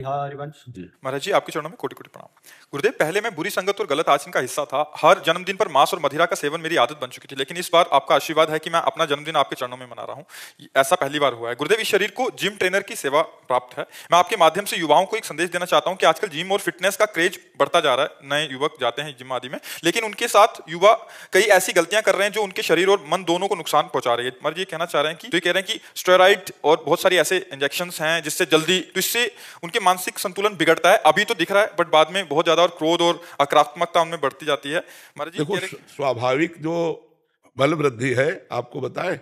हाँ हरिवंश जी। महाराज जी, आपके चरणों में कोटि कोटि प्रणाम। गुरुदेव, पहले मैं बुरी संगत और गलत आचरण का हिस्सा था। हर जन्मदिन पर मांस और मदिरा का सेवन मेरी आदत बन चुकी थी, लेकिन इस बार आपका आशीर्वाद है कि मैं अपना जन्मदिन आपके चरणों में मना रहा हूँ। ऐसा पहली बार हुआ है। गुरुदेव, इस शरीर को जिम ट्रेनर की सेवा प्राप्त है। मैं आपके माध्यम से युवाओं को एक संदेश देना चाहता हूँ कि आजकल जिम और फिटनेस का क्रेज बढ़ता जा रहा है। नए युवक जाते हैं जिम आदि में, लेकिन उनके साथ युवा कई ऐसी गलतियां कर रहे हैं जो उनके शरीर और मन दोनों को नुकसान पहुंचा रही है। महाराज जी, कहना चाह रहे हैं कि तो ये कह रहे हैं कि स्टेरॉइड और बहुत सारी ऐसे इंजेक्शंस हैं जिससे जल्दी, तो इससे उनके मानसिक संतुलन बिगड़ता है। अभी तो दिख रहा है, बट बाद में बहुत ज्यादा और क्रोध और आक्रामकता उनमें बढ़ती जाती है। महाराज जी, देखो, स्वाभाविक जो बल वृद्धि है, आपको बताएं,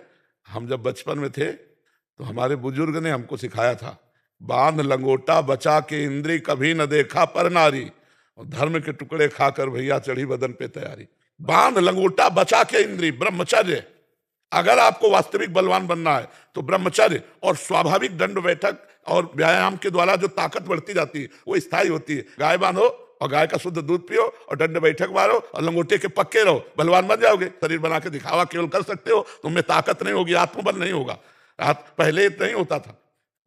हम जब बचपन में थे तो हमारे बुजुर्ग ने हमको सिखाया था, बांध लंगोटा बचा के इंद्री कभी न देखा पर नारी, और धर्म के टुकड़े खाकर भैया चढ़ी बदन पे तैयारी। बांध लंगोटा बचा के इंद्री, ब्रह्मचर्य। अगर आपको वास्तविक बलवान बनना है तो ब्रह्मचर्य और स्वाभाविक दंड बैठक और व्यायाम के द्वारा जो ताकत बढ़ती जाती है वो स्थायी होती है। गाय बांधो और गाय का शुद्ध दूध पियो और दंड बैठक मारो और लंगोटे के पक्के रहो, बलवान बन जाओगे। शरीर बना के दिखावा केवल कर सकते हो, तुमने ताकत नहीं होगी, आत्मबल नहीं होगा। पहले नहीं होता था,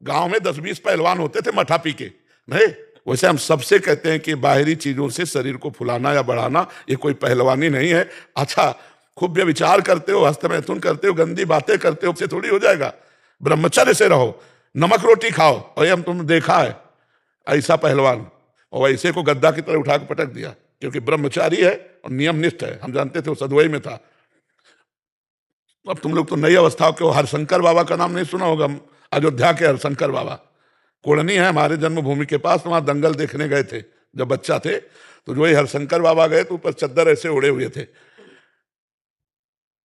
गांव में 10-20 पहलवान होते थे मठा पी के, नहीं। वैसे हम सबसे कहते हैं कि बाहरी चीजों से शरीर को फुलाना या बढ़ाना ये कोई पहलवानी नहीं है। अच्छा, खूब विचार करते हो, हस्तमैथुन करते हो, गंदी बातें करते हो, उससे थोड़ी हो जाएगा। ब्रह्मचर्य से रहो, नमक रोटी खाओ। और ये हम तुमने देखा है ऐसा पहलवान, और ऐसे को गद्दा की तरह उठा के पटक दिया, क्योंकि ब्रह्मचारी है और नियमनिष्ठ है। हम जानते थे वो सदवई में था। अब तुम लोग तो नई अवस्था के, हरशंकर बाबा का नाम नहीं सुना होगा, अयोध्या के हरशंकर बाबा, कोड़नी है हमारे जन्मभूमि के पास। वहां दंगल देखने गए थे जब बच्चा थे, तो जो हरशंकर बाबा गए तो ऊपर चद्दर ऐसे उड़े हुए थे।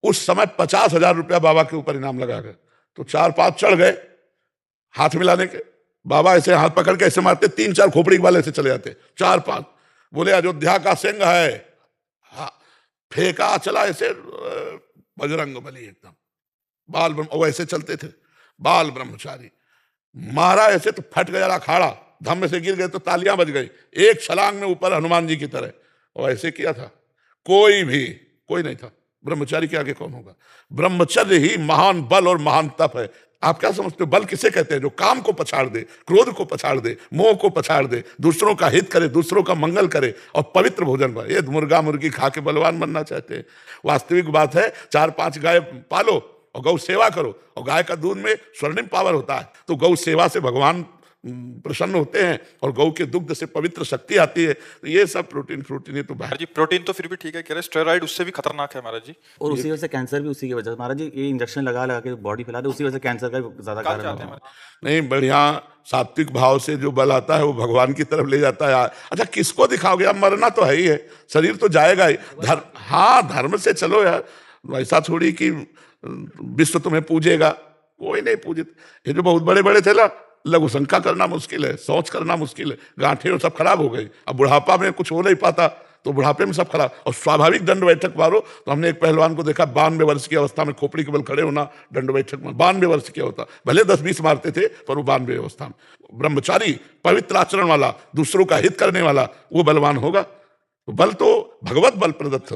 उस समय 50,000 रुपया बाबा के ऊपर इनाम लगा गए, तो 4-5 चढ़ गए हाथ मिलाने के। बाबा ऐसे हाथ पकड़ के ऐसे मारते, 3-4 खोपड़ी वाले ऐसे चले जाते। 4-5 बोले अयोध्या का सिंह है, हाँ, फेंका चला ऐसे, बजरंग बली एकदम बाल ब्रह्म, वैसे चलते थे बाल ब्रह्मचारी। मारा ऐसे तो फट गया अखाड़ा, धम्म से गिर गए तो तालियां बज गई, एक छलांग में ऊपर हनुमान जी की तरह। और ऐसे किया था, कोई नहीं था। ब्रह्मचारी के आगे कौन होगा? ब्रह्मचर्य ही महान बल और महान तप है। आप क्या समझते हो बल किसे कहते हैं? जो काम को पछाड़ दे, क्रोध को पछाड़ दे, मोह को पछाड़ दे, दूसरों का हित करे, दूसरों का मंगल करे और पवित्र भोजन पाए। ये मुर्गा मुर्गी खा के बलवान बनना चाहते हैं। वास्तविक बात है, 4-5 गाय पालो और गौ सेवा करो, और गाय का दूध में स्वर्णिम पावर होता है, तो गौ सेवा से भगवान प्रसन्न होते हैं और गौ के दुग्ध से पवित्र शक्ति आती है। तो ये सब प्रोटीन ये तो महाराज जी, प्रोटीन तो फिर भी ठीक है, कह रहे स्टेरॉइड उससे भी खतरनाक है महाराज जी। और उसी वजह से कैंसर भी उसी की वजह से महाराज जी, ये इंजेक्शन लगा के बॉडी फैला दे, उसी वजह से कैंसर का ज्यादा कारण होता है। नहीं, बढ़िया सात्विक भाव से जो बल आता है वो भगवान की तरफ ले जाता है। अच्छा, किसको दिखाओगे? अब मरना तो है ही है, शरीर तो जाएगा ही। धर्म से चलो यार, ऐसा थोड़ी कि विश्व तुम्हें पूजेगा, कोई नहीं पूजित। ये जो बहुत बड़े बड़े थे ना, लघु शंका करना मुश्किल है, सोच करना मुश्किल है, गांठें सब खराब हो गई। अब बुढ़ापा में कुछ हो नहीं पाता, तो बुढ़ापे में सब खराब। और स्वाभाविक दंड बैठक मारो, तो हमने एक पहलवान को देखा 92 वर्ष की अवस्था में खोपड़ी के बल खड़े होना, दंड बैठक में 92 वर्ष की होता। भले 10-20 मारते थे, पर वो 92 अवस्था में। ब्रह्मचारी, पवित्र आचरण वाला, दूसरों का हित करने वाला, वो बलवान होगा। बल तो भगवत बल प्रदत्त